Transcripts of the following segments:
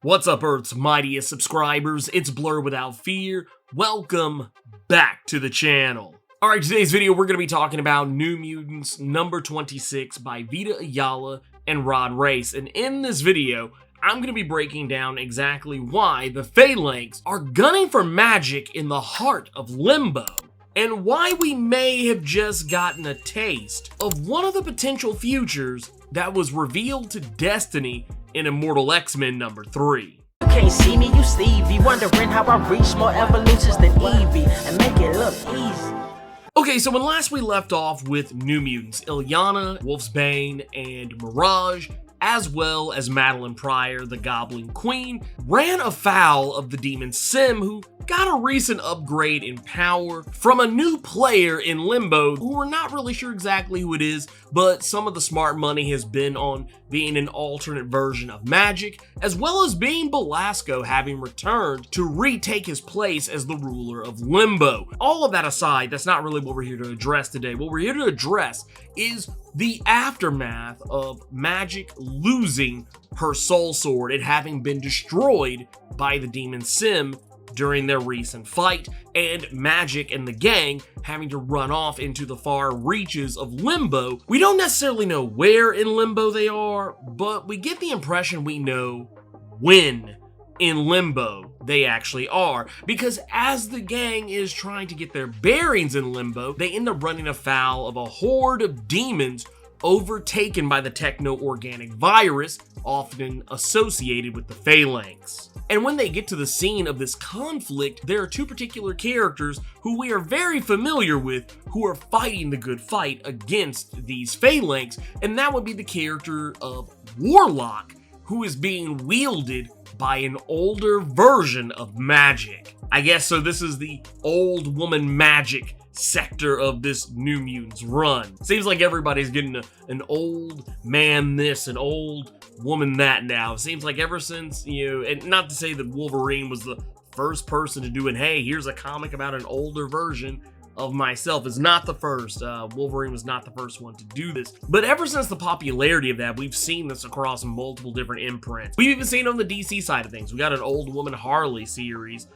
What's up, Earth's mightiest subscribers? It's Blerd without fear. Welcome back to the channel. Alright, today's video we're going to be talking about New Mutants number 26 by Vita Ayala and Rod Race. And in this video, I'm going to be breaking down exactly why the Phalanx are gunning for Magik in the heart of Limbo, and why we may have just gotten a taste of one of the potential futures that was revealed to Destiny in Immortal X-Men number 3. You can't see me, you Stevie, wondering how I reach more evolutions than Evie, and make it look easy. Okay, so when last we left off with New Mutants, Illyana, Wolfsbane, and Mirage, as well as Madeline Pryor, the Goblin Queen, ran afoul of the demon Sim, who got a recent upgrade in power from a new player in Limbo who we're not really sure exactly who it is, but some of the smart money has been on being an alternate version of Magik, as well as being Belasco having returned to retake his place as the ruler of Limbo. All of that aside, that's not really what we're here to address today. What we're here to address is the aftermath of Magik losing her Soulsword, it having been destroyed by the demon Sim during their recent fight, and Magik and the gang having to run off into the far reaches of Limbo. We don't necessarily know where in Limbo they are, but we get the impression we know when in Limbo they actually are, because as the gang is trying to get their bearings in Limbo, they end up running afoul of a horde of demons overtaken by the techno-organic virus, often associated with the Phalanx. And when they get to the scene of this conflict, there are two particular characters who we are very familiar with who are fighting the good fight against these Phalanx, and that would be the character of Warlock, who is being wielded by an older version of Magik. I guess so this is the old woman Magik sector of this New Mutants run. Seems like everybody's getting an old man this, an old woman that now. Seems like ever since, and not to say that Wolverine was the first person to do it, hey, here's a comic about an older version of myself. Is not the first. Wolverine was not the first one to do this. But ever since the popularity of that, we've seen this across multiple different imprints. We've even seen it on the DC side of things. We got an old woman Harley series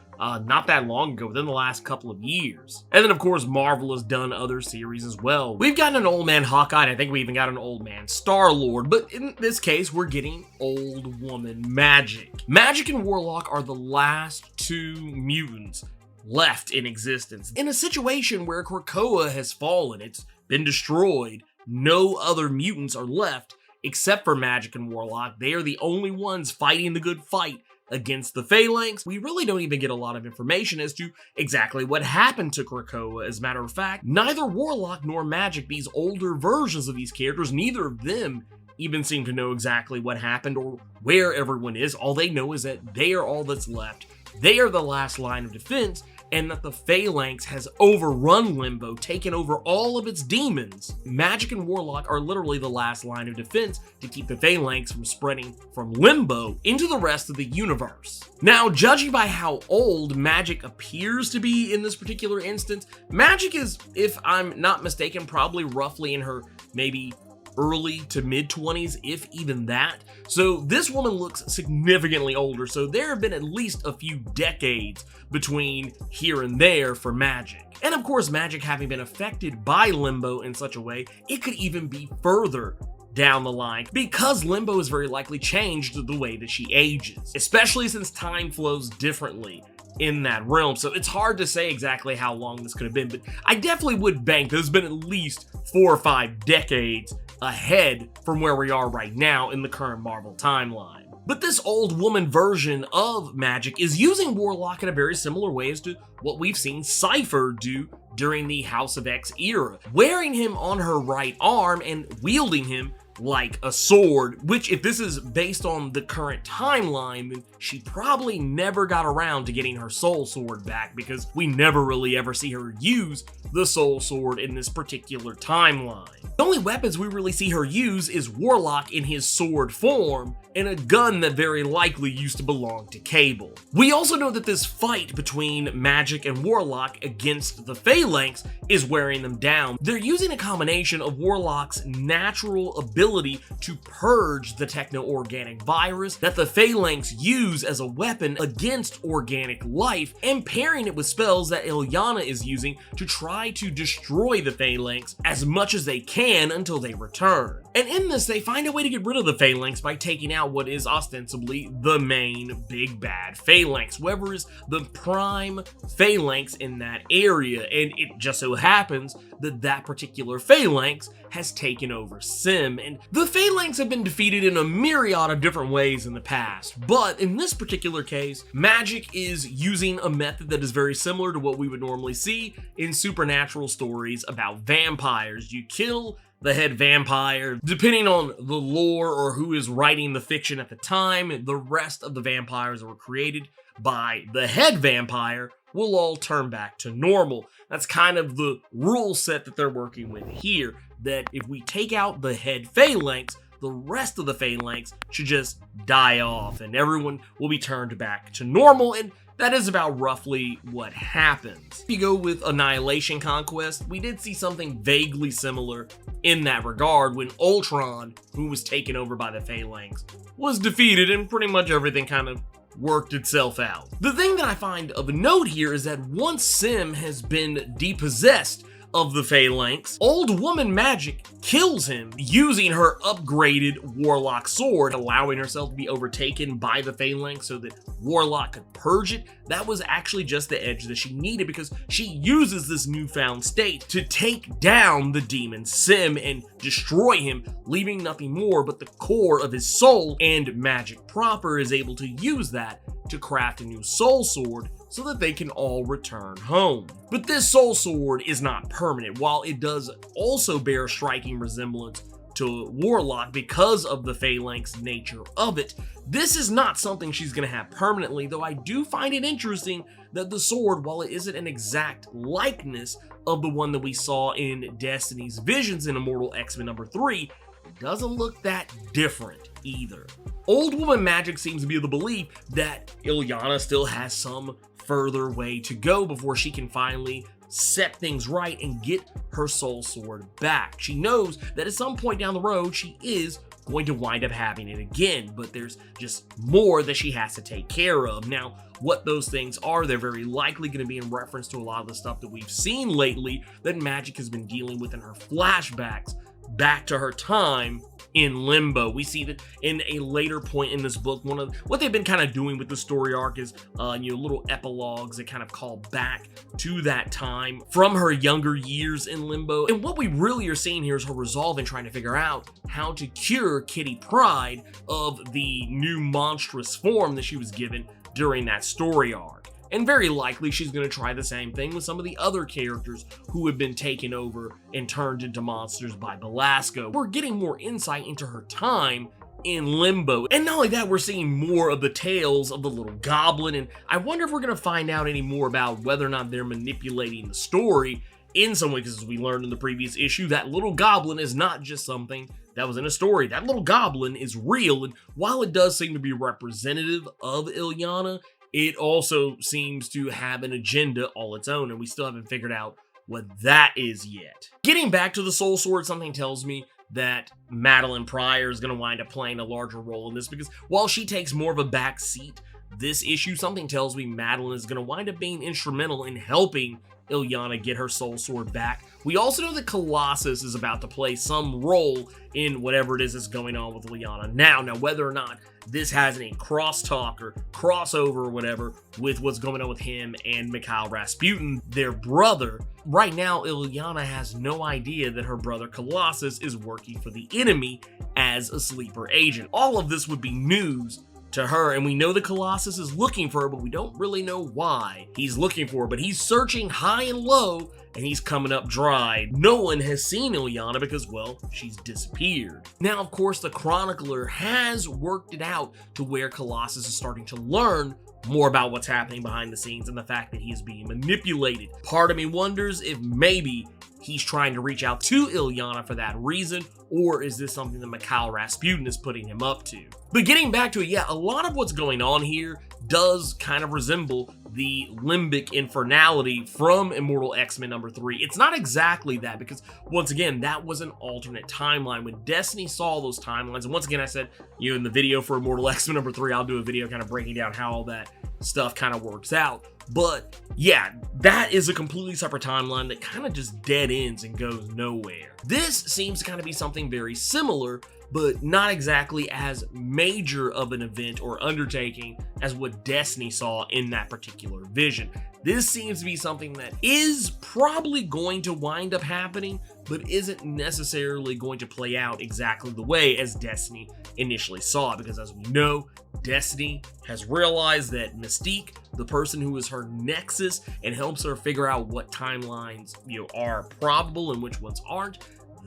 not that long ago, within the last couple of years. And then, of course, Marvel has done other series as well. We've gotten an old man Hawkeye, and I think we even got an old man Star-Lord, but in this case, we're getting old woman Magik. Magik and Warlock are the last two mutants left in existence. In a situation where Krakoa has fallen, it's been destroyed, no other mutants are left except for Magik and Warlock. They are the only ones fighting the good fight against the Phalanx. We really don't even get a lot of information as to exactly what happened to Krakoa. As a matter of fact, neither Warlock nor Magik, these older versions of these characters, neither of them even seem to know exactly what happened or where everyone is. All they know is that they are all that's left. They are the last line of defense, and that the Phalanx has overrun Limbo, taken over all of its demons. Magik and Warlock are literally the last line of defense to keep the Phalanx from spreading from Limbo into the rest of the universe. Now, judging by how old Magik appears to be in this particular instance, Magik is, if I'm not mistaken, probably roughly in her maybe early to mid-20s, if even that. So this woman looks significantly older, so there have been at least a few decades between here and there for Magik. And of course, Magik having been affected by Limbo in such a way, it could even be further down the line, because Limbo has very likely changed the way that she ages, especially since time flows differently in that realm. So it's hard to say exactly how long this could have been, but I definitely would bank there's been at least 4 or 5 decades ahead from where we are right now in the current Marvel timeline. But this old woman version of Magik is using Warlock in a very similar way as to what we've seen Cypher do during the House of X era, wearing him on her right arm and wielding him like a sword, which, if this is based on the current timeline, then she probably never got around to getting her Soulsword back, because we never really ever see her use the Soulsword in this particular timeline. The only weapons we really see her use is Warlock in his sword form, and a gun that very likely used to belong to Cable. We also know that this fight between Magik and Warlock against the Phalanx is wearing them down. They're using a combination of Warlock's natural ability ability to purge the techno-organic virus that the Phalanx use as a weapon against organic life, and pairing it with spells that Ilyana is using to try to destroy the Phalanx as much as they can until they return. And in this, they find a way to get rid of the Phalanx by taking out what is ostensibly the main big bad Phalanx, whoever is the prime Phalanx in that area, and it just so happens that that particular Phalanx has taken over Sim, and the Phalanx have been defeated in a myriad of different ways in the past, but in this particular case, Magik is using a method that is very similar to what we would normally see in supernatural stories about vampires. You kill the head vampire. Depending on the lore or who is writing the fiction at the time, the rest of the vampires that were created by the head vampire will all turn back to normal. That's kind of the rule set that they're working with here, that if we take out the head Phalanx, the rest of the Phalanx should just die off and everyone will be turned back to normal, and that is about roughly what happens. If you go with Annihilation Conquest, we did see something vaguely similar in that regard when Ultron, who was taken over by the Phalanx, was defeated and pretty much everything kind of worked itself out. The thing that I find of note here is that once Sim has been depossessed of the Phalanx, Old Woman Magik kills him using her upgraded Warlock sword, allowing herself to be overtaken by the Phalanx so that Warlock could purge it. That was actually just the edge that she needed because she uses this newfound state to take down the demon Sim and destroy him, leaving nothing more but the core of his soul, and Magik proper is able to use that to craft a new soul sword so that they can all return home. But this soul sword is not permanent. While it does also bear striking resemblance to Warlock because of the Phalanx nature of it, this is not something she's going to have permanently, though I do find it interesting that the sword, while it isn't an exact likeness of the one that we saw in Destiny's Visions in Immortal X-Men #3, it doesn't look that different either. Old Woman Magik seems to be of the belief that Ilyana still has some further way to go before she can finally set things right and get her soul sword back. She knows that at some point down the road she is going to wind up having it again, but there's just more that she has to take care of. Now, what those things are, they're very likely going to be in reference to a lot of the stuff that we've seen lately that Magik has been dealing with in her flashbacks back to her time in Limbo. We see that in a later point in this book, one of what they've been kind of doing with the story arc is little epilogues that kind of call back to that time from her younger years in Limbo. And what we really are seeing here is her resolve in trying to figure out how to cure Kitty Pryde of the new monstrous form that she was given during that story arc. And very likely she's going to try the same thing with some of the other characters who have been taken over and turned into monsters by Belasco. We're getting more insight into her time in Limbo. And not only that, we're seeing more of the tales of the little goblin, and I wonder if we're going to find out any more about whether or not they're manipulating the story in some way, because as we learned in the previous issue, that little goblin is not just something that was in a story. That little goblin is real, and while it does seem to be representative of Ilyana, it also seems to have an agenda all its own, and we still haven't figured out what that is yet. Getting back to the Soul Sword, something tells me that Madeline Pryor is going to wind up playing a larger role in this, because while she takes more of a back seat this issue, something tells me Madeline is going to wind up being instrumental in helping Ilyana get her Soul Sword back. We also know that Colossus is about to play some role in whatever it is that's going on with Ilyana now. Now, whether or not this has any crosstalk or crossover or whatever with what's going on with him and Mikhail Rasputin, their brother, right now Ilyana has no idea that her brother Colossus is working for the enemy as a sleeper agent. All of this would be news to her, and we know that Colossus is looking for her, but we don't really know why he's looking for her. But he's searching high and low, and he's coming up dry. No one has seen Ilyana because, well, she's disappeared. Now, of course, the chronicler has worked it out to where Colossus is starting to learn more about what's happening behind the scenes and the fact that he is being manipulated. Part of me wonders if maybe he's trying to reach out to Illyana for that reason, or is this something that Mikhail Rasputin is putting him up to? But getting back to it, yeah, a lot of what's going on here does kind of resemble the limbic infernality from Immortal X-Men number 3. It's not exactly that, because once again, that was an alternate timeline. When Destiny saw those timelines, and once again, I said, you know, in the video for Immortal X-Men number 3, I'll do a video kind of breaking down how all that stuff kind of works out. But yeah, that is a completely separate timeline that kind of just dead ends and goes nowhere. This seems to kind of be something very similar, but not exactly as major of an event or undertaking as what Destiny saw in that particular vision. This seems to be something that is probably going to wind up happening, but isn't necessarily going to play out exactly the way as Destiny initially saw, because as we know, Destiny has realized that Mystique, the person who is her nexus and helps her figure out what timelines, you know, are probable and which ones aren't,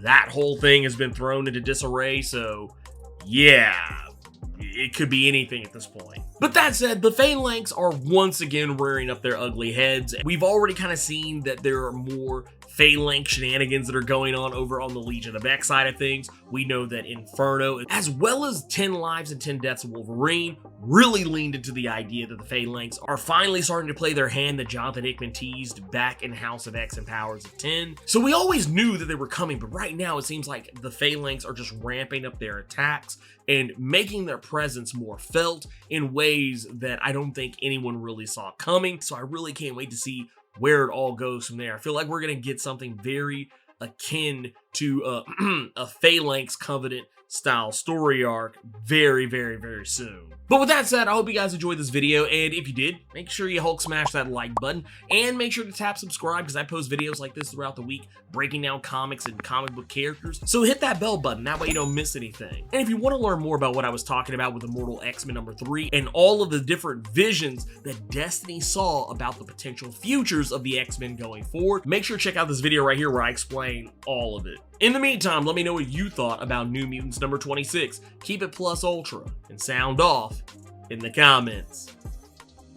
that whole thing has been thrown into disarray. So yeah, it could be anything at this point. But that said, the Phalanx are once again rearing up their ugly heads. We've already kind of seen that there are more Phalanx shenanigans that are going on over on the Legion of X side of things. We know that Inferno, as well as 10 Lives and 10 Deaths of Wolverine, really leaned into the idea that the Phalanx are finally starting to play their hand that Jonathan Hickman teased back in House of X and Powers of 10. So we always knew that they were coming, but right now it seems like the Phalanx are just ramping up their attacks and making their presence more felt in ways that I don't think anyone really saw coming. So I really can't wait to see where it all goes from there. I feel like we're going to get something very akin to a Phalanx Covenant style story arc very, very, very soon. But with that said, I hope you guys enjoyed this video, and if you did, make sure you Hulk smash that like button, and make sure to tap subscribe, because I post videos like this throughout the week, breaking down comics and comic book characters, so hit that bell button, that way you don't miss anything. And if you want to learn more about what I was talking about with Immortal X-Men number 3, and all of the different visions that Destiny saw about the potential futures of the X-Men going forward, make sure to check out this video right here where I explain all of it. In the meantime, let me know what you thought about New Mutants number 26. Keep it plus ultra, and sound off in the comments.